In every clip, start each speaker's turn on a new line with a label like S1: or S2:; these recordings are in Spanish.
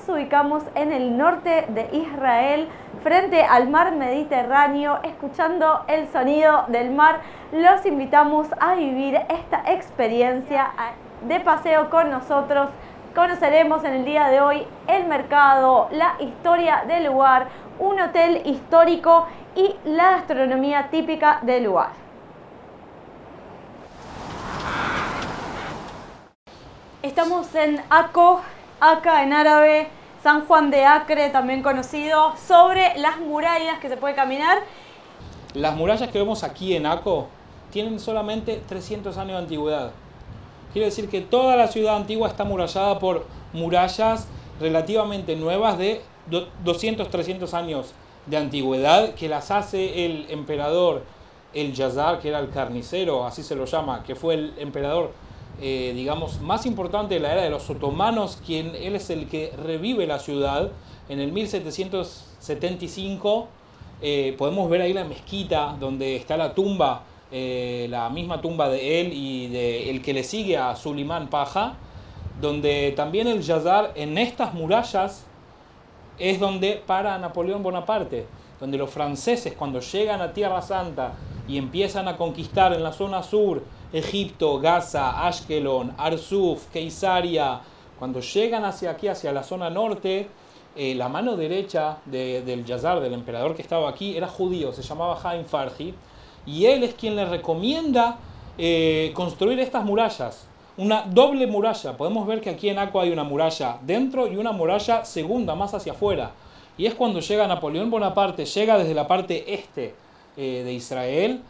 S1: nos ubicamos en el norte de Israel, frente al mar Mediterráneo, escuchando el sonido del mar. Los invitamos a vivir esta experiencia de paseo con nosotros. Conoceremos en el día de hoy el mercado, la historia del lugar, un hotel histórico y la gastronomía típica del lugar. Estamos en Acre, en árabe, San Juan de Acre, también conocido, sobre las murallas que se puede caminar.
S2: Las murallas que vemos aquí en Acre tienen solamente 300 años de antigüedad. Quiere decir que toda la ciudad antigua está amurallada por murallas relativamente nuevas de 200, 300 años de antigüedad, que las hace el emperador el Jazar, que era el carnicero, así se lo llama, que fue el emperador digamos, más importante de la era de los otomanos, él es el que revive la ciudad. En el 1775 podemos ver ahí la mezquita donde está la tumba, la misma tumba de él y de el que le sigue a Sulimán Paja, donde también el Jazar, en estas murallas, es donde para Napoleón Bonaparte, donde los franceses cuando llegan a Tierra Santa y empiezan a conquistar en la zona sur Egipto, Gaza, Ashkelon, Arsuf, Keisaria, cuando llegan hacia aquí, hacia la zona norte, la mano derecha del Jazar, del emperador que estaba aquí, era judío, se llamaba Haim Farhi, y él es quien le recomienda construir estas murallas, una doble muralla. Podemos ver que aquí en Acre hay una muralla dentro y una muralla segunda, más hacia afuera, y es cuando llega Napoleón Bonaparte, llega desde la parte este de Israel,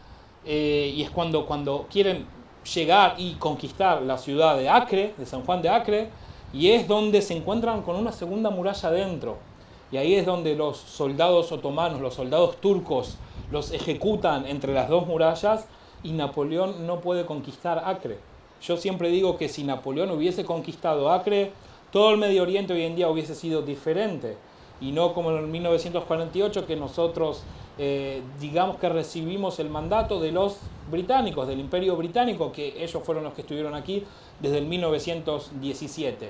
S2: y es cuando quieren llegar y conquistar la ciudad de Acre, de San Juan de Acre, y es donde se encuentran con una segunda muralla adentro. Y ahí es donde los soldados otomanos, los soldados turcos, los ejecutan entre las dos murallas y Napoleón no puede conquistar Acre. Yo siempre digo que si Napoleón hubiese conquistado Acre, todo el Medio Oriente hoy en día hubiese sido diferente. Y no como en el 1948 que nosotros digamos que recibimos el mandato de los británicos, del Imperio Británico, que ellos fueron los que estuvieron aquí desde el 1917.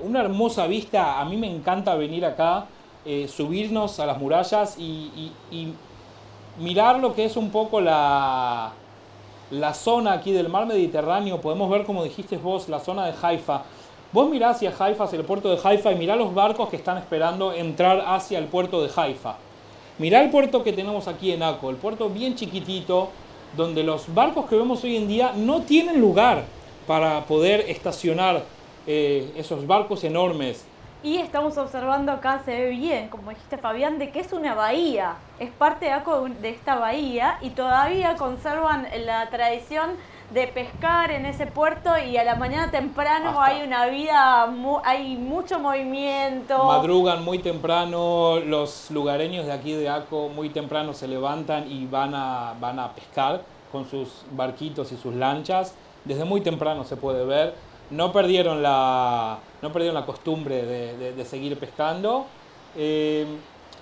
S2: Una hermosa vista, a mí me encanta venir acá, subirnos a las murallas y mirar lo que es un poco la zona aquí del mar Mediterráneo. Podemos ver, como dijiste vos, la zona de Haifa. Vos mirá hacia Haifa, hacia el puerto de Haifa, y mirá los barcos que están esperando entrar hacia el puerto de Haifa. Mirá el puerto que tenemos aquí en Acre, el puerto bien chiquitito, donde los barcos que vemos hoy en día no tienen lugar para poder estacionar esos barcos enormes.
S1: Y estamos observando acá, se ve bien, como dijiste Fabián, de que es una bahía. Es parte de Acre de esta bahía y todavía conservan la tradición de pescar en ese puerto, y a la mañana temprano hay una vida, hay mucho movimiento.
S2: Madrugan muy temprano, los lugareños de aquí de Acre muy temprano se levantan y van a pescar con sus barquitos y sus lanchas. Desde muy temprano se puede ver. No perdieron la costumbre de seguir pescando.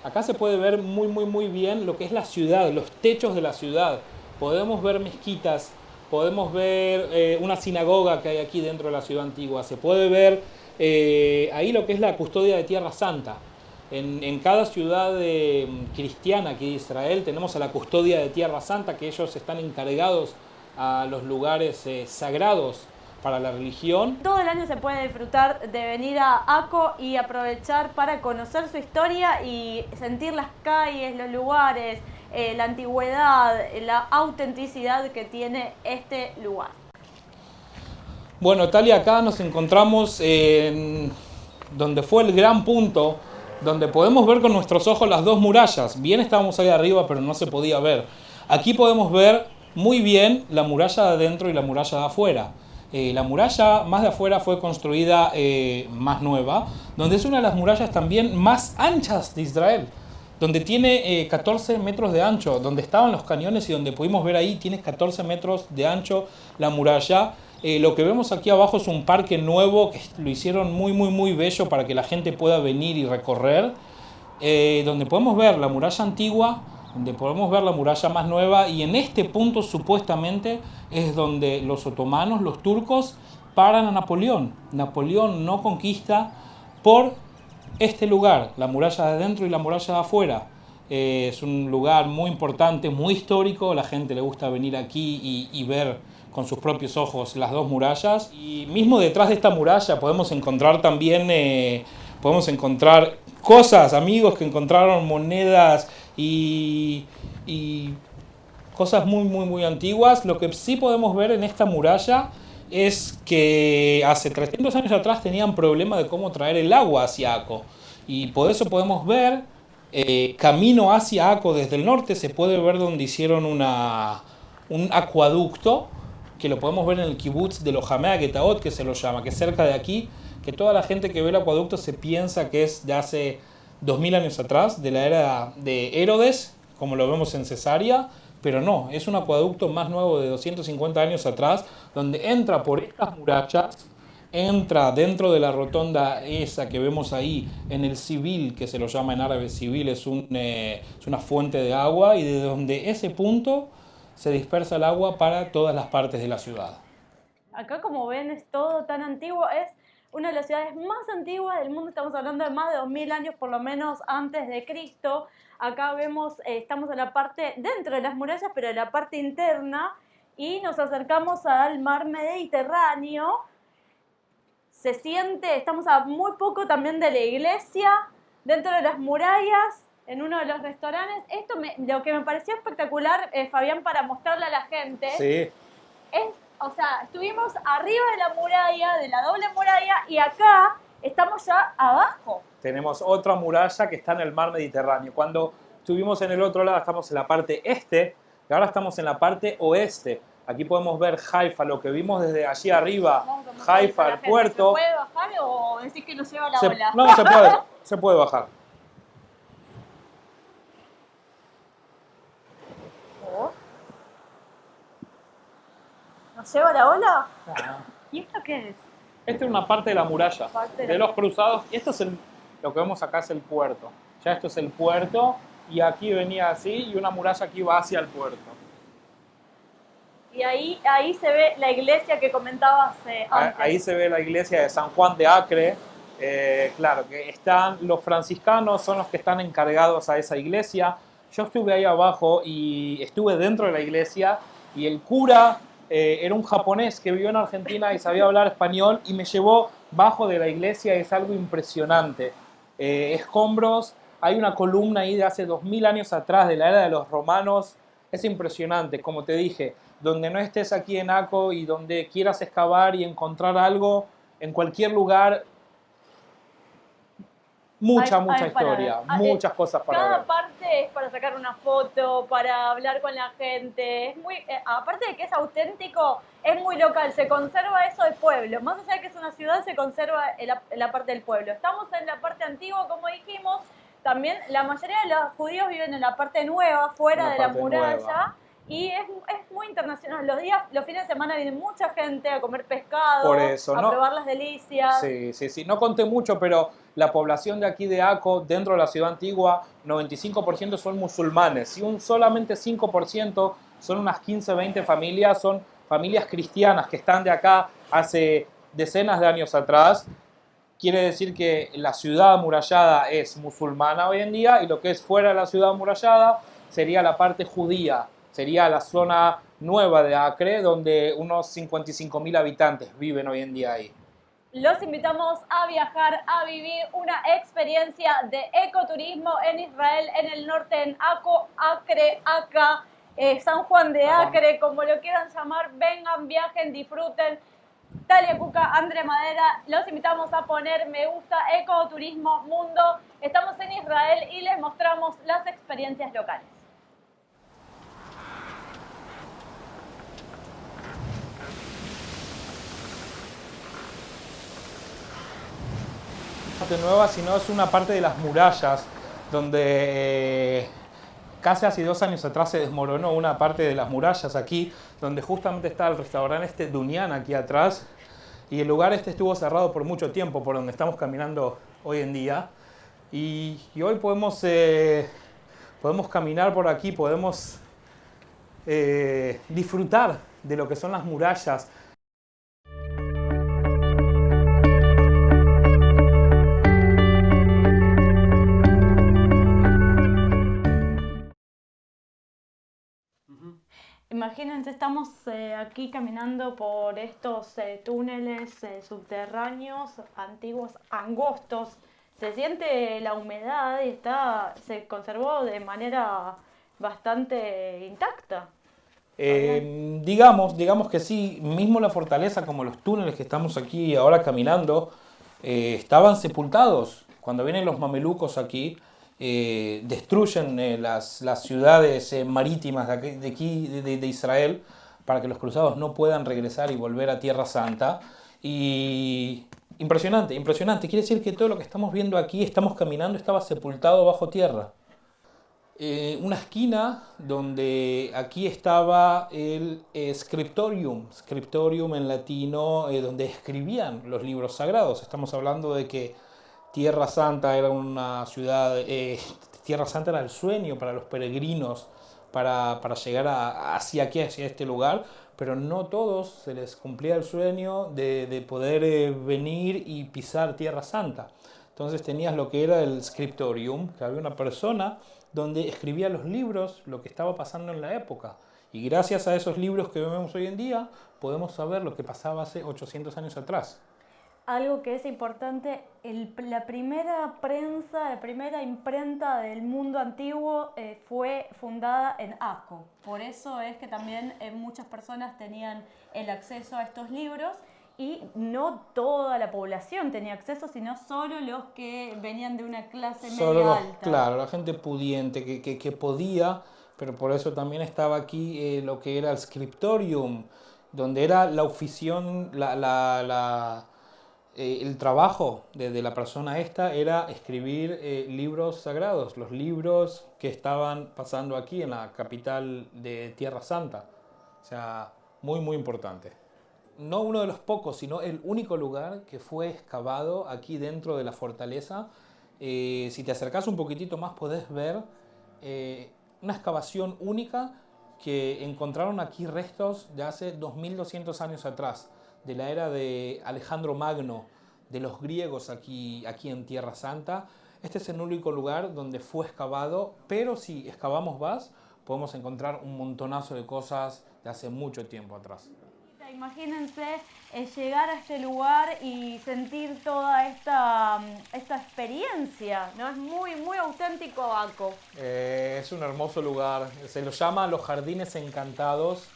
S2: Acá se puede ver muy bien lo que es la ciudad, los techos de la ciudad. Podemos ver mezquitas. Podemos ver una sinagoga que hay aquí dentro de la ciudad antigua. Se puede ver ahí lo que es la custodia de Tierra Santa. En cada ciudad cristiana aquí de Israel tenemos a la custodia de Tierra Santa, que ellos están encargados a los lugares sagrados para la religión.
S1: Todo el año se puede disfrutar de venir a Acre y aprovechar para conocer su historia y sentir las calles, los lugares, la antigüedad, la autenticidad que tiene este lugar.
S2: Bueno, Talia, acá nos encontramos en donde fue el gran punto, donde podemos ver con nuestros ojos las dos murallas. Bien estábamos ahí arriba, pero no se podía ver. Aquí podemos ver muy bien la muralla de adentro y la muralla de afuera. La muralla más de afuera fue construida más nueva, donde es una de las murallas también más anchas de Israel, donde tiene 14 metros de ancho, donde estaban los cañones y donde pudimos ver ahí, tiene 14 metros de ancho la muralla. Lo que vemos aquí abajo es un parque nuevo que lo hicieron muy bello para que la gente pueda venir y recorrer, donde podemos ver la muralla antigua, donde podemos ver la muralla más nueva, y en este punto supuestamente es donde los otomanos, los turcos, paran a Napoleón. Napoleón no conquista por este lugar, la muralla de adentro y la muralla de afuera. Es un lugar muy importante, muy histórico, la gente le gusta venir aquí y ver con sus propios ojos las dos murallas. Y mismo detrás de esta muralla podemos encontrar también, podemos encontrar cosas, amigos que encontraron monedas y cosas muy antiguas. Lo que sí podemos ver en esta muralla es que hace 300 años atrás tenían problema de cómo traer el agua hacia Aco. Y por eso podemos ver, camino hacia Aco desde el norte, se puede ver donde hicieron un acueducto, que lo podemos ver en el kibutz de Lojamea Getaot, que se lo llama, que es cerca de aquí, que toda la gente que ve el acueducto se piensa que es de hace 2000 años atrás, de la era de Herodes, como lo vemos en Cesarea, pero no, es un acueducto más nuevo de 250 años atrás, donde entra por estas murallas, entra dentro de la rotonda esa que vemos ahí, en el Sibil, que se lo llama en árabe Sibil, es una fuente de agua, y de donde ese punto se dispersa el agua para todas las partes de la ciudad.
S1: Acá, como ven, es todo tan antiguo, es una de las ciudades más antiguas del mundo, estamos hablando de más de 2000 años por lo menos antes de Cristo. Acá vemos, estamos en la parte, dentro de las murallas, pero en la parte interna, y nos acercamos al mar Mediterráneo. Se siente, estamos a muy poco también de la iglesia, dentro de las murallas, en uno de los restaurantes. Lo que me pareció espectacular, Fabián, para mostrarle a la gente,
S2: Sí.
S1: o sea, estuvimos arriba de la muralla, de la doble muralla, y acá estamos ya abajo.
S2: Tenemos otra muralla que está en el mar Mediterráneo. Cuando estuvimos en el otro lado, estamos en la parte este, y ahora estamos en la parte oeste. Aquí podemos ver Haifa, lo que vimos desde allí arriba, Haifa, el puerto.
S1: ¿Se puede bajar o decís que nos lleva la ola?
S2: No, se puede bajar.
S1: ¿Nos lleva la ola?
S2: Ah.
S1: ¿Y esto qué es?
S2: Esta es una parte de la muralla, de los cruzados. Y esto es lo que vemos acá es el puerto. Ya esto es el puerto, y aquí venía así, y una muralla aquí va hacia el puerto.
S1: Y ahí se ve la iglesia que comentabas antes.
S2: Ahí se ve la iglesia de San Juan de Acre. Claro, que están los franciscanos, son los que están encargados a esa iglesia. Yo estuve ahí abajo y estuve dentro de la iglesia, y el cura era un japonés que vivió en Argentina y sabía hablar español, y me llevó bajo de la iglesia. Es algo impresionante. Escombros, hay una columna ahí de hace 2000 años atrás, de la era de los romanos. Es impresionante, como te dije, donde no estés aquí en Aco y donde quieras excavar y encontrar algo, en cualquier lugar, mucha historia, muchas cosas para ver.
S1: Cada parte es para sacar una foto, para hablar con la gente. Es muy, aparte de que es auténtico, es muy local, se conserva eso del pueblo. Más allá de que es una ciudad, se conserva en la parte del pueblo. Estamos en la parte antigua, como dijimos. También la mayoría de los judíos viven en la parte nueva, fuera de la muralla. Nueva. Y es muy internacional. Los fines de semana viene mucha gente a comer pescado,
S2: por eso,
S1: a probar las delicias.
S2: Sí. No conté mucho, pero la población de aquí de Aco, dentro de la ciudad antigua, 95% son musulmanes. Y solamente 5% son unas 15, 20 familias, son familias cristianas que están de acá hace decenas de años atrás. Quiere decir que la ciudad amurallada es musulmana hoy en día, y lo que es fuera de la ciudad amurallada sería la parte judía. Sería la zona nueva de Acre, donde unos 55.000 habitantes viven hoy en día ahí.
S1: Los invitamos a viajar, a vivir una experiencia de ecoturismo en Israel, en el norte, en Aco, Acre, Aca, San Juan de Acre, como lo quieran llamar. Vengan, viajen, disfruten. Talia Cuca, André Madera, los invitamos a poner me gusta, Ecoturismo Mundo. Estamos en Israel y les mostramos las experiencias locales.
S2: Nueva, sino es una parte de las murallas donde casi hace 2 años atrás se desmoronó una parte de las murallas aquí, donde justamente está el restaurante Dunyan aquí atrás, y el lugar estuvo cerrado por mucho tiempo, por donde estamos caminando hoy en día, y hoy podemos caminar por aquí, podemos disfrutar de lo que son las murallas.
S1: Imagínense, estamos aquí caminando por estos túneles subterráneos, antiguos, angostos. Se siente la humedad y se conservó de manera bastante intacta.
S2: Digamos que sí, mismo la fortaleza como los túneles que estamos aquí ahora caminando, estaban sepultados. Cuando vienen los mamelucos aquí, destruyen las ciudades marítimas de Israel para que los cruzados no puedan regresar y volver a Tierra Santa. Y impresionante, impresionante. Quiere decir que todo lo que estamos viendo aquí, estamos caminando, estaba sepultado bajo tierra. Una esquina donde aquí estaba el scriptorium en latino, donde escribían los libros sagrados. Estamos hablando de que Tierra Santa era una ciudad, Tierra Santa era el sueño para los peregrinos para llegar hacia aquí, hacia este lugar, pero no todos se les cumplía el sueño de poder venir y pisar Tierra Santa. Entonces tenías lo que era el scriptorium, que había una persona donde escribía los libros, lo que estaba pasando en la época. Y gracias a esos libros que vemos hoy en día, podemos saber lo que pasaba hace 800 años atrás.
S1: Algo que es importante, la primera prensa, la primera imprenta del mundo antiguo fue fundada en Acco. Por eso es que también muchas personas tenían el acceso a estos libros y no toda la población tenía acceso, sino solo los que venían de una clase media alta.
S2: Claro, la gente pudiente que podía, pero por eso también estaba aquí lo que era el scriptorium, donde era la ofición, el trabajo de la persona esta era escribir libros sagrados, los libros que estaban pasando aquí en la capital de Tierra Santa. O sea, muy, muy importante. No uno de los pocos, sino el único lugar que fue excavado aquí dentro de la fortaleza. Si te acercas un poquitito más podés ver una excavación única que encontraron aquí restos de hace 2200 años atrás, de la era de Alejandro Magno, de los griegos aquí en Tierra Santa. Este es el único lugar donde fue excavado, pero si excavamos más, podemos encontrar un montonazo de cosas de hace mucho tiempo atrás.
S1: Imagínense llegar a este lugar y sentir toda esta experiencia, ¿no? Es muy, muy auténtico Acco.
S2: Es un hermoso lugar, se lo llama los Jardines Encantados,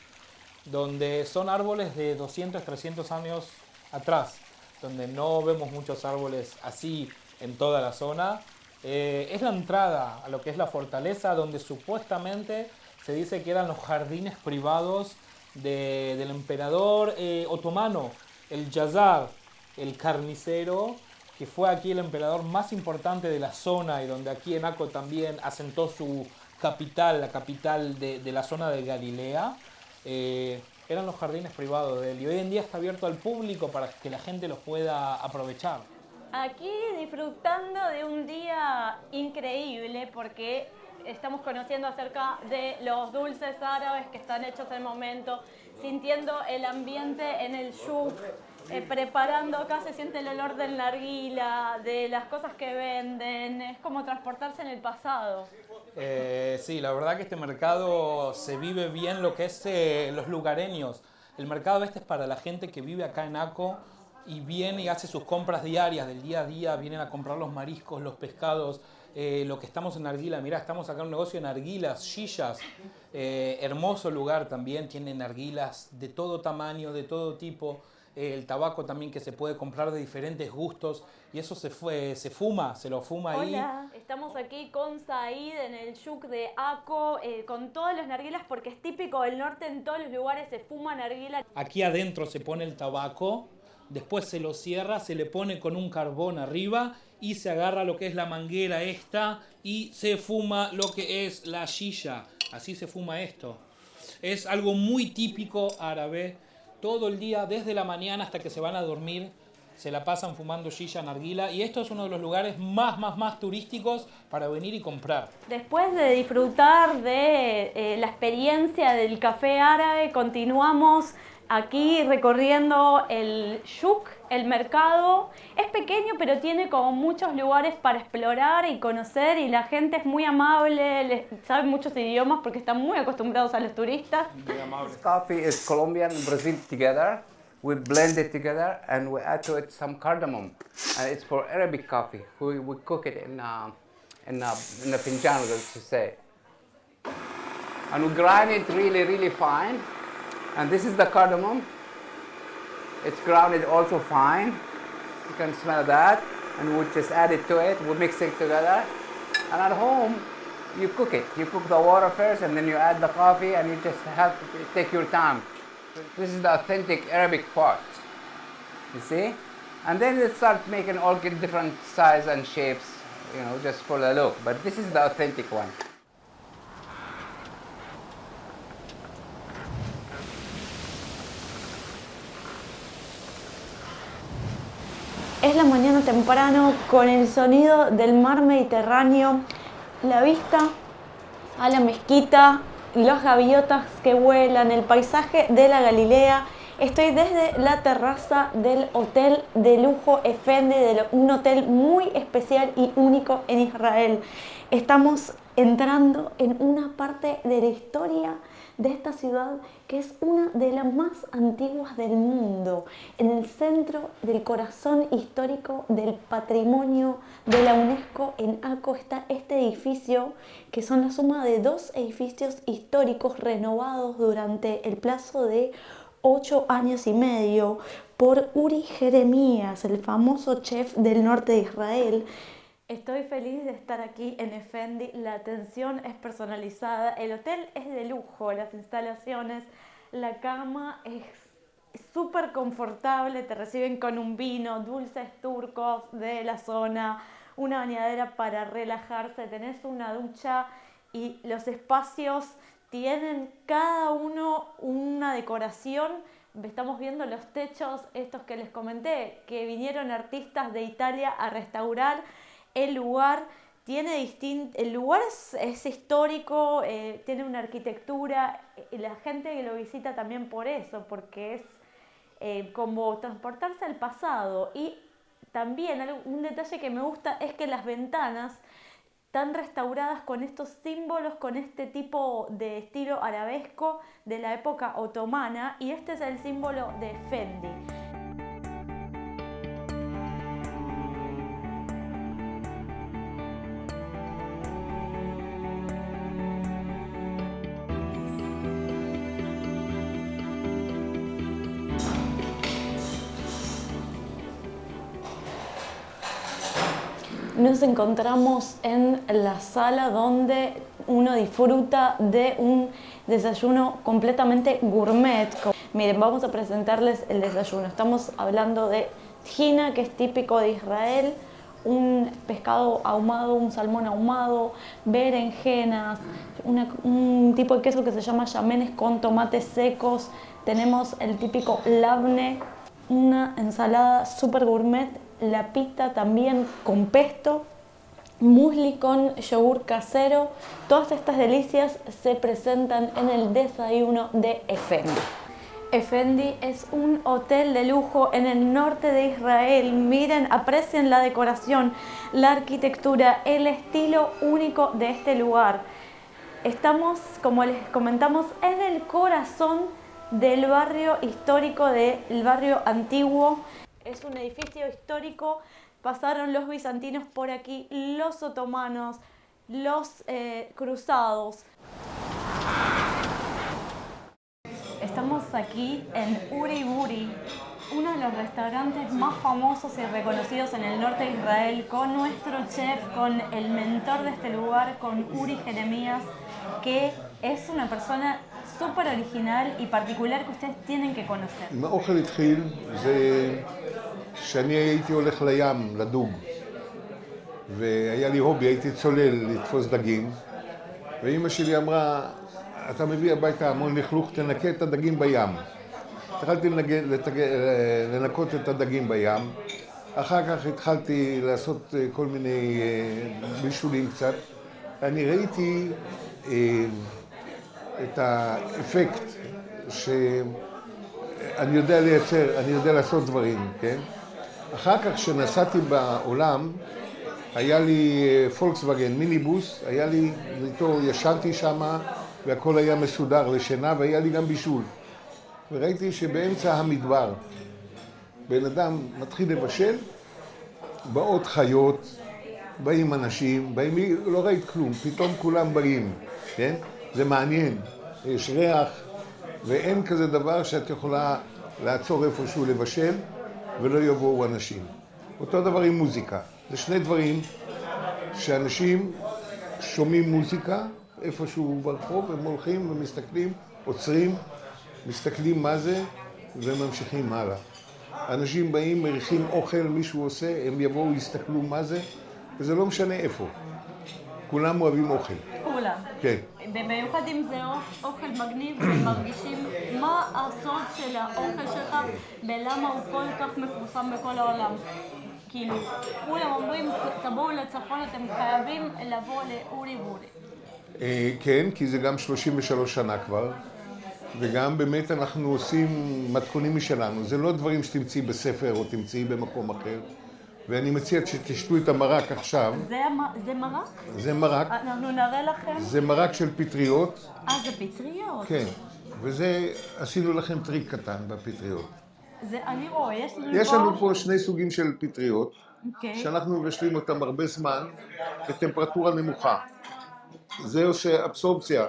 S2: donde son árboles de 200, 300 años atrás, donde no vemos muchos árboles así en toda la zona. Es la entrada a lo que es la fortaleza, donde supuestamente se dice que eran los jardines privados del emperador otomano, el Yazar, el carnicero, que fue aquí el emperador más importante de la zona y donde aquí en Acco también asentó su capital, la capital de la zona de Galilea. Eran los jardines privados de él y hoy en día está abierto al público para que la gente los pueda aprovechar.
S1: Aquí disfrutando de un día increíble porque estamos conociendo acerca de los dulces árabes que están hechos en el momento, sintiendo el ambiente en el shuk, preparando, acá se siente el olor del narguila, de las cosas que venden, es como transportarse en el pasado.
S2: Sí, la verdad que este mercado se vive bien lo que es los lugareños. El mercado este es para la gente que vive acá en Acco y viene y hace sus compras diarias del día a día, vienen a comprar los mariscos, los pescados, lo que estamos en narguila. Mirá, estamos acá en un negocio de narguilas, shishas, hermoso lugar también, tienen narguilas de todo tamaño, de todo tipo. El tabaco también que se puede comprar de diferentes gustos y eso se fuma, se lo fuma ahí.
S1: Hola, estamos aquí con Said en el shuk de Acco, con todos los narguilas porque es típico del norte, en todos los lugares se fuma narguila.
S2: Aquí adentro se pone el tabaco, después se lo cierra, se le pone con un carbón arriba y se agarra lo que es la manguera esta y se fuma lo que es la shisha. Así se fuma esto. Es algo muy típico árabe. Todo el día, desde la mañana hasta que se van a dormir, se la pasan fumando shisha narguila y esto es uno de los lugares más turísticos para venir y comprar.
S1: Después de disfrutar de la experiencia del café árabe, continuamos aquí recorriendo el shuk, el mercado. Es pequeño, pero tiene como muchos lugares para explorar y conocer, y la gente es muy amable, sabe muchos idiomas porque están muy acostumbrados a los turistas.
S3: This coffee is Colombian and Brazil together. We blend it together and we add to it some cardamom. And it's for Arabic coffee. We cook it in a finjan, to say. And we grind it really fine. And this is the cardamom. It's grounded also fine. You can smell that. And we just add it to it. We mix it together. And at home, you cook it. You cook the water first, and then you add the coffee, and you just have to take your time. This is the authentic Arabic part, you see? And then they start making all different size and shapes, you know, just for the look. But this is the authentic one.
S1: Es la mañana temprano con el sonido del mar Mediterráneo, la vista a la mezquita, los gaviotas que vuelan, el paisaje de la Galilea. Estoy desde la terraza del hotel de lujo Effendi, un hotel muy especial y único en Israel. Estamos entrando en una parte de la historia de esta ciudad que es una de las más antiguas del mundo. En el centro del corazón histórico del patrimonio de la UNESCO en Acco está este edificio, que son la suma de 2 edificios históricos renovados durante el plazo de 8 años y medio por Uri Jeremías, el famoso chef del norte de Israel. Estoy feliz de estar aquí en Effendi, la atención es personalizada, el hotel es de lujo, las instalaciones, la cama es súper confortable, te reciben con un vino, dulces turcos de la zona, una bañadera para relajarse, tenés una ducha y los espacios tienen cada uno una decoración. Estamos viendo los techos, estos que les comenté, que vinieron artistas de Italia a restaurar el lugar. El lugar es histórico, tiene una arquitectura, y la gente que lo visita también por eso, porque es como transportarse al pasado. Y también un detalle que me gusta es que las ventanas están restauradas con estos símbolos, con este tipo de estilo arabesco de la época otomana, y este es el símbolo de Effendi. Nos encontramos en la sala donde uno disfruta de un desayuno completamente gourmet. Miren, vamos a presentarles el desayuno. Estamos hablando de tjina, que es típico de Israel, un pescado ahumado, un salmón ahumado, berenjenas, un tipo de queso que se llama yamenes con tomates secos. Tenemos el típico labne, una ensalada super gourmet, la pita también con pesto, muesli con yogur casero. Todas estas delicias se presentan en el desayuno de Effendi. Effendi es un hotel de lujo en el norte de Israel. Miren, aprecien la decoración, la arquitectura, el estilo único de este lugar. Estamos, como les comentamos, en el corazón del barrio histórico, del barrio antiguo. Es un edificio histórico, pasaron los bizantinos por aquí, los otomanos, los cruzados. Estamos aquí en Uri Buri, uno de los restaurantes más famosos y reconocidos en el norte de Israel, con nuestro chef, con el mentor de este lugar, con Uri Jeremías, que es una persona súper original y particular que ustedes tienen que conocer.
S4: האוכל התחיל זה שאני הייתי הולך לים לדוג, והיה לי הובי, הייתי צולל לתפוס דגים, ואמא שלי אמרה, אתה מביא הביתה המון לכלוך, תנקה את הדגים בים. התחלתי לנקות את הדגים בים, אחר כך התחלתי לעשות כל מיני בישולים קצת. אני ראיתי את האפקט שאני יודע לייצר, אני יודע לעשות דברים, כן? אחר כך כשנסעתי בעולם, היה לי פולקסווגן מיניבוס, היה לי איתו, ישנתי שם והכל היה מסודר לשינה והיה לי גם בישול. וראיתי שבאמצע המדבר בן אדם מתחיל לבשל, באות חיות, באים אנשים, באים, לא ראית כלום, פתאום כולם באים, כן? זה מעניין, יש ריח ואין כזה דבר שאת יכולה לעצור איפשהו לבשל ולא יבואו אנשים. אותו דבר עם מוזיקה, זה שני דברים שאנשים שומעים מוזיקה איפשהו ברחוב, הם הולכים ומסתכלים, עוצרים, מסתכלים מה זה וממשיכים הלאה. אנשים באים, מריחים אוכל, מישהו עושה, הם יבואו, יסתכלו מה זה, וזה לא משנה איפה. כולם אוהבים אוכל.
S1: כולם.
S4: כן.
S1: במיוחד אם זה אוכל מגניב, הם מרגישים מה הסוד של האוכל שלך ולמה הוא כל כך מפורסם בכל העולם. כאילו, כולם אומרים, תבואו לצפון, אתם חייבים לבוא לאורי בורי.
S4: כן, כי זה גם 33 שנה כבר, וגם באמת אנחנו עושים מתכונים משלנו. זה לא דברים שתמצאי בספר או תמצאי במקום אחר. ואני מציע שתשתו את המרק עכשיו.
S1: זה מרק?
S4: זה מרק.
S1: אנחנו נראה לכם.
S4: זה מרק של פטריות.
S1: זה פטריות.
S4: כן, וזה, עשינו לכם טריק קטן בפטריות.
S1: אני רואה,
S4: יש לנו פה שני סוגים של פטריות,
S1: שאנחנו
S4: מבשלים אותם הרבה זמן בטמפרטורה נמוכה. זה עושה אבסורבציה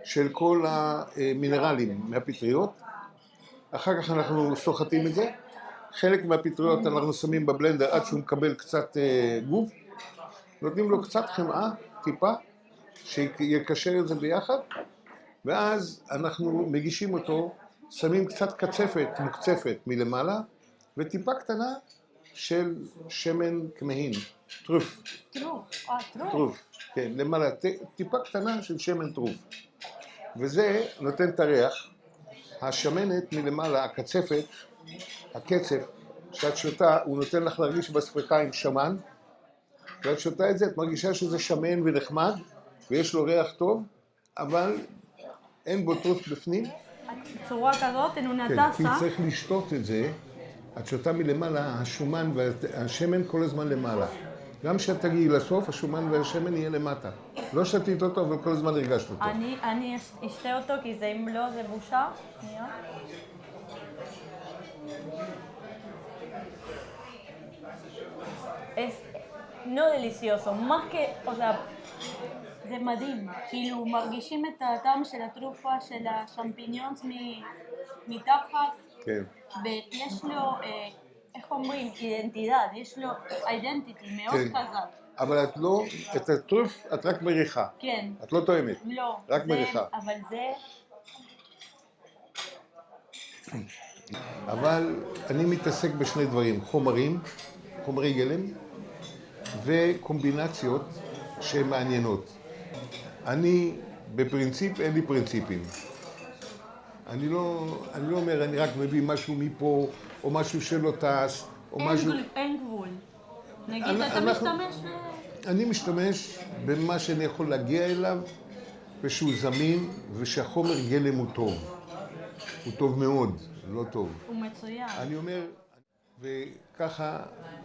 S4: של כל המינרלים מהפטריות. אחר כך אנחנו סוחטים את זה. חלק מהפטריות אנחנו שמים בבלנדר עד שהוא מקבל קצת גוף. נותנים לו קצת חמאה, טיפה, שיקשר את זה ביחד. ואז אנחנו מגישים אותו, שמים קצת קצפת מוקצפת מלמעלה, וטיפה קטנה של שמן כמהין, טרוף. טרוף, כן, למעלה, טיפה קטנה של שמן טרוף. וזה נותן את הריח. השמנת מלמעלה, הקצפת, הקצף, שאת שותה, הוא נותן לך להרגיש בשפתיים שמן, ואת שותה את זה, את מרגישה שזה שמן ונחמד, ויש לו ריח טוב, אבל אין בו טרוף בפנים.
S1: צורה כזאת, הוא
S4: כן,
S1: נטסה.
S4: כי צריך לשתות את זה, את שותה מלמעלה, השומן והשמן כל הזמן למעלה. גם כשאת תגיעי לסוף, השומן והשמן יהיה למטה. לא שתית אותו, אבל כל הזמן הרגשת אותו.
S1: אני אשתה אותו, כי זה אם לא, זה בושה. Es no delicioso, más que, o sea, זה מדהים, כאילו מרגישים את הטעם של התרופה, של השמפיניונס מתחת,
S4: כן.
S1: ויש לו, איך אומרים, אידנטידד, יש לו אידנטיטי מאוד חזק.
S4: אבל את לא, את הטרוף את רק מריחה.
S1: כן.
S4: את לא טועמת.
S1: לא.
S4: רק מריחה.
S1: אבל זה...
S4: אבל אני מתעסק בשני דברים, חומרי גלם, וקומבינציות שהן מעניינות. אני, בפרינציפ, אין לי פרינציפים. אני לא אומר, אני רק מביא משהו מפה, או משהו שלא טס, או משהו...
S1: אין גבול. נגיד, אתה משתמש
S4: אני משתמש במה שאני יכול להגיע אליו, ושהוא זמין, ושהחומר גלם הוא טוב. הוא טוב מאוד, לא טוב.
S1: הוא מצוין.
S4: אני אומר, וככה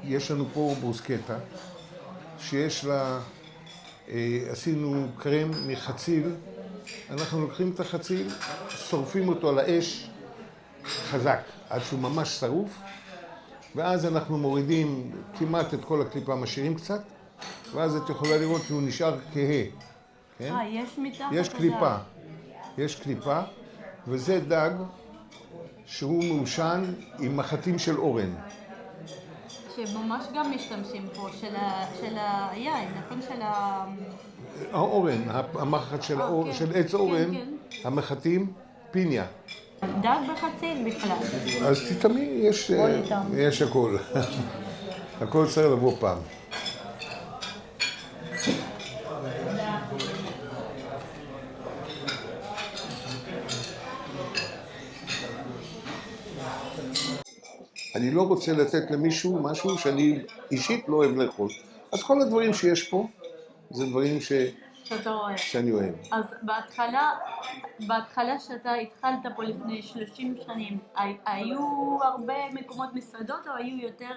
S4: יש לנו פה ברוסקטה, שיש לה, עשינו קרם מחציל, אנחנו לוקחים את החציל, שורפים אותו על האש חזק, עד שהוא ממש שרוף, ואז אנחנו מורידים כמעט את כל הקליפה, משאירים קצת, ואז את יכולה לראות שהוא נשאר כהה. כן?
S1: יש מתחת
S4: יש קליפה, יש קליפה, וזה דג שהוא מעושן עם מחטים של אורן.
S1: שממש גם משתמשים פה, של היין, נכון? של
S4: האורן, המחט של עץ אורן, המחטים, פיניה.
S1: דג בחציל בכלל.
S4: אז תתאמי, יש הכל. הכל צריך לבוא פעם. אני לא רוצה לתת למישהו משהו שאני אישית לא אוהב לאכול. אז כל הדברים שיש פה, זה דברים שאני אוהב.
S1: אז בהתחלה שאתה התחלת פה לפני 30 שנים, היו הרבה מקומות מסעדות או היו יותר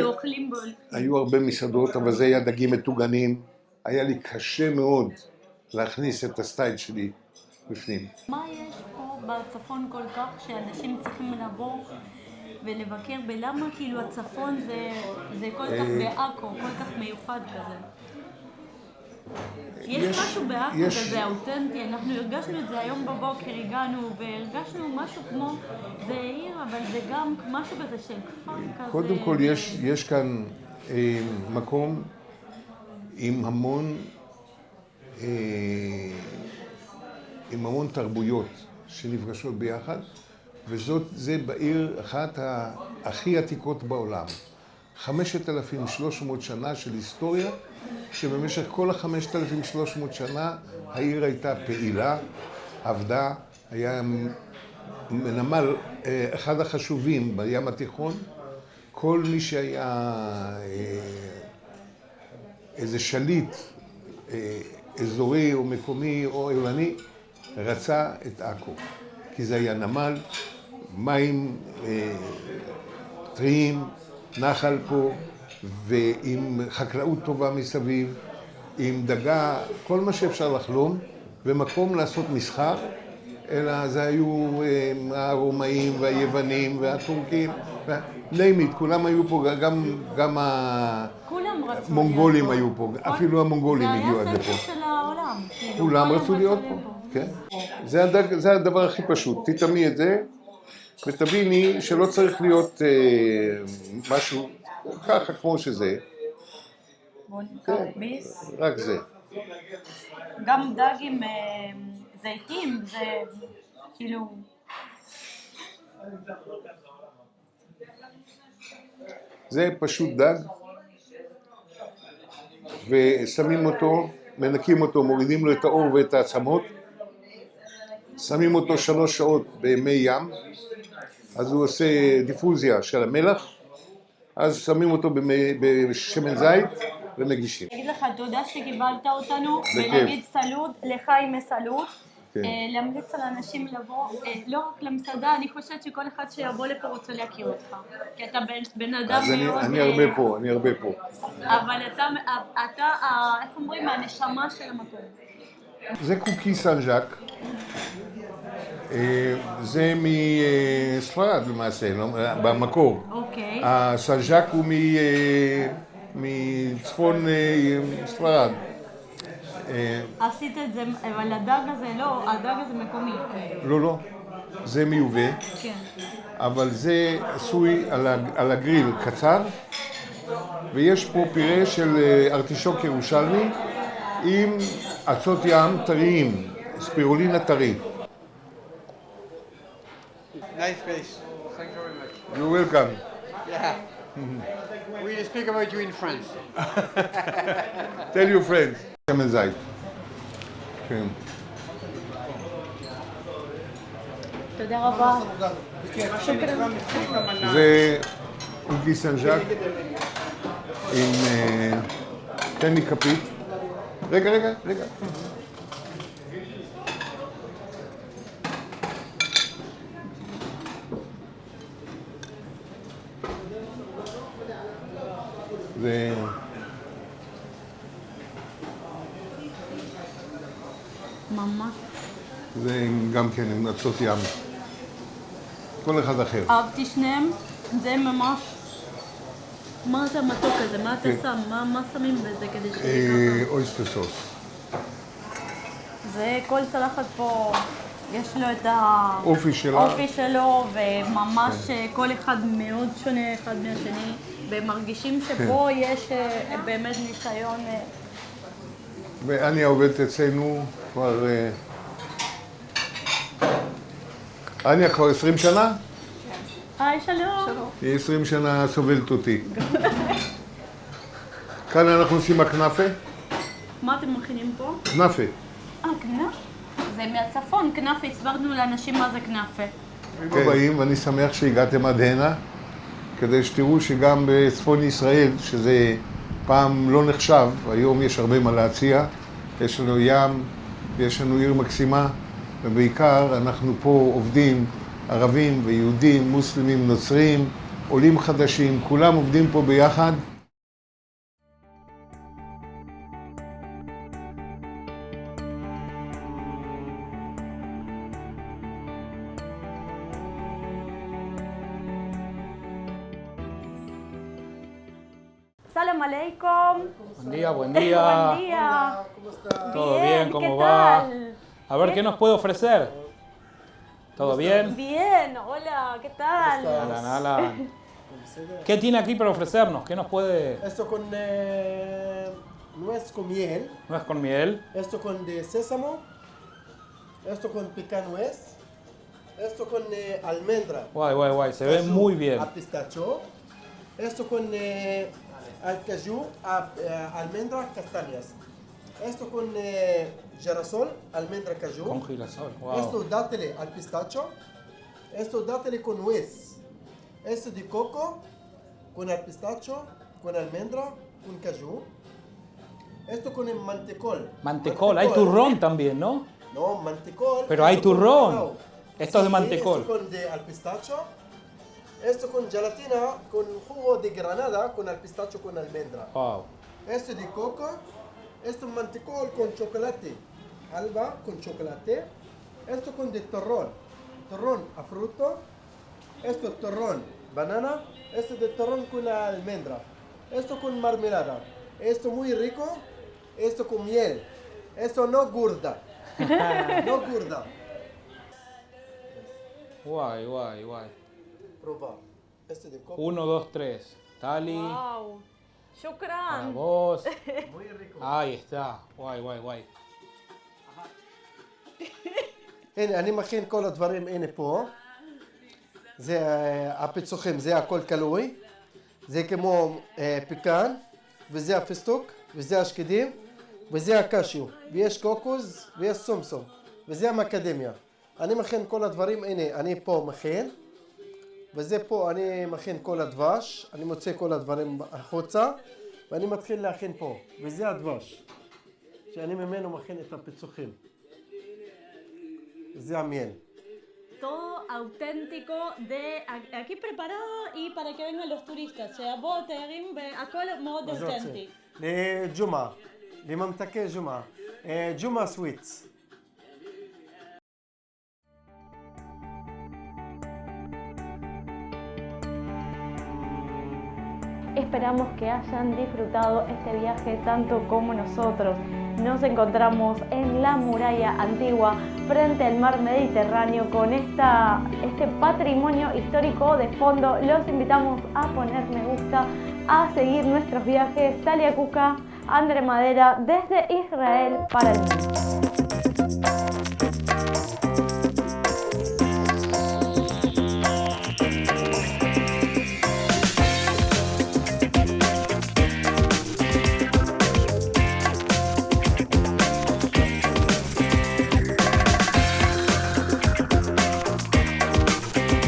S1: אוכלים בו?
S4: היו הרבה מסעדות, אבל זה היה דגים מטוגנים. היה לי קשה מאוד להכניס את הסטייל שלי בפנים.
S1: מה יש פה בצפון כל כך שאנשים צריכים לבוא ולבקר? ולמה כאילו הצפון זה כל כך בעכו, כל כך מיוחד כזה? יש משהו בעכו כזה אותנטי, אנחנו הרגשנו את זה היום בבוקר, הגענו והרגשנו משהו כמו, זה עיר אבל זה גם משהו כזה של כפר כזה.
S4: קודם כל יש כאן מקום עם המון תרבויות שנפגשות ביחד, זה בעיר אחת הכי עתיקות בעולם. 5,300 שנה של היסטוריה, שבמשך כל ה-5,300 שנה העיר הייתה פעילה, עבדה, היה נמל אחד החשובים בים התיכון. כל מי שהיה איזה שליט אזורי או מקומי או עירוני רצה את עכו, כי זה היה נמל, מים טריים, נחל פה, ועם חקלאות טובה מסביב, עם דגה, כל מה שאפשר לחלום, ומקום לעשות מסחר, אלא זה היו הרומאים והיוונים והטורקים, לימית, כולם היו פה, גם המונגולים היו פה, אפילו המונגולים הגיעו עד לפה.
S1: זה היה ספר של העולם.
S4: כולם רצו להיות פה, כן. זה הדבר הכי פשוט, תטעמי את זה, ותביני שלא צריך להיות משהו ככה כמו שזה.
S1: בוא נקרא ביס.
S4: רק זה.
S1: גם דג עם זיתים, זה כאילו...
S4: זה פשוט דג, ושמים אותו, מנקים אותו, מורידים לו את האור ואת העצמות, שמים אותו 3 שעות במי ים, אז הוא עושה דיפוזיה של המלח, אז שמים אותו בשמן זית ומגישים.
S1: אני אגיד לך, תודה שקיבלת אותנו, ולהגיד סלוד, לחיים סלוד, להמליץ על אנשים לבוא, לא רק למסעדה, אני חושבת שכל אחד שיבוא לפה רוצה להכיר אותך, כי אתה בן אדם מאוד...
S4: אני הרבה פה.
S1: אבל אתה, איך אומרים, הנשמה של המקום.
S4: זה קוקי סן ז'אק. זה מספרד למעשה, במקור.
S1: אוקיי.
S4: הסן ז'אק הוא מצפון ספרד.
S1: עשית את זה, אבל הדג הזה לא, הדג הזה מקומי.
S4: לא, זה מיובא.
S1: כן.
S4: אבל זה עשוי על הגריל קצר, ויש פה פירה של ארטישוק ירושלמי עם עצות ים טריים, ספירולינה טרי.
S3: Nice place. Thank you very much.
S4: You're welcome.
S3: Yeah. We'll speak about you in France.
S4: Tell your friends. שמן זית. כן.
S1: תודה רבה.
S4: זה קוקי סן ז'אק עם... תן לי כפית. רגע. זה...
S1: ממש.
S4: זה גם כן עם נצות ים. כל אחד אחר.
S1: אהבתי שניהם, זה ממש... מה זה המתוק הזה? מה אתה שם? מה שמים בזה כדי שיהיה ככה?
S4: אויסטר סוס.
S1: זה כל צלחת פה, יש לו את האופי שלו, וממש כל אחד מאוד שונה אחד מהשני, ומרגישים שפה יש באמת ניסיון.
S4: ואניה עובדת אצלנו כבר... אניה כבר 20 שנה?
S1: היי, שלום.
S4: היא 20 שנה סובלת אותי. כאן אנחנו עושים הכנאפה.
S1: מה אתם מכינים פה?
S4: כנאפה.
S1: כנאפה? זה מהצפון, כנאפה, הסברנו לאנשים מה זה כנאפה.
S4: ברוכים הבאים, ואני שמח שהגעתם עד הנה, כדי שתראו שגם בצפון ישראל, שזה פעם לא נחשב, היום יש הרבה מה להציע, יש לנו ים, יש לנו עיר מקסימה, ובעיקר אנחנו פה עובדים, ערבים ויהודים, מוסלמים, נוצרים, עולים חדשים, כולם עובדים פה ביחד.
S1: Salam aleikum.
S2: Buen día, buen día.
S1: Buen día.
S5: ¿Cómo está?
S2: ¿Todo bien?
S1: ¿qué
S2: ¿Cómo va?
S1: tal?
S2: A ver, ¿qué nos puede ofrecer? ¿Todo bien?
S1: Bien, hola, ¿qué tal?
S2: Alan, Alan. ¿Qué tiene aquí para ofrecernos? ¿Qué nos puede...?
S5: Esto con nuez con miel,
S2: ¿No es con miel?
S5: esto con de sésamo, esto con pecan nuez, esto con almendra.
S2: Guay, guay, guay. Se ve
S5: caju
S2: muy bien.
S5: A pistacho, esto con al caju, almendra castañas. Esto con girasol, almendra caju.
S2: Con girasol. Wow.
S5: Esto dátil al pistacho, esto dátil con nuez. Esto de coco, con el pistacho, con almendra, con caju. Esto con el mantecol.
S2: Mantecol. Hay turrón también, ¿no?
S5: No, mantecol.
S2: Pero hay
S5: esto con
S2: turrón.
S5: cacao.
S2: Esto es de
S5: Sí,
S2: mantecol.
S5: Esto con de al pistacho. Esto con gelatina, con jugo de granada, con el pistacho, con almendra.
S2: Wow.
S5: Esto de coco. Esto mantecol con chocolate. Alba con chocolate. Esto con de torrón. Torrón a fruto. Esto torrón banana. Esto de torrón con la almendra. Esto con marmelada. Esto muy rico. Esto con miel. Esto no gorda. No gorda.
S2: Guay, guay, guay.
S5: Probar. Este de coco.
S2: 1, 2, 3. Tali.
S1: Wow.
S2: Para
S1: Shukran.
S2: vos.
S5: Muy rico.
S2: Ahí está. Guay, guay, guay.
S5: הנה, אני מכין כל הדברים, הנה פה. זה הפיצוחים, זה הכל קלוי. זה כמו פיקן, וזה הפיסטוק, וזה השקדים, וזה הקשיו. ויש קוקוס, ויש סומסום. וזה המקדמיה. אני מכין כל הדברים, הנה, אני פה מכין. וזה פה אני מכין כל הדבש. אני מוצא כל הדברים החוצה. ואני מתחיל להכין פה. וזה הדבש. שאני ממנו מכין את הפיצוחים. זה המיel.
S1: Todo auténtico de aquí preparado y para que vengan los turistas. O sea, vos te a todo modo
S5: מה זה
S1: auténtico.
S5: רוצה? לג'ומעה, לממתקי ג'ומעה. ג'ומעה סוויטס.
S1: Esperamos que hayan disfrutado este viaje tanto como nosotros. Nos encontramos en la muralla antigua frente al mar Mediterráneo con este patrimonio histórico de fondo. Los invitamos a poner me gusta, a seguir nuestros viajes. Talia Cuca, André Madera, desde Israel para el mundo.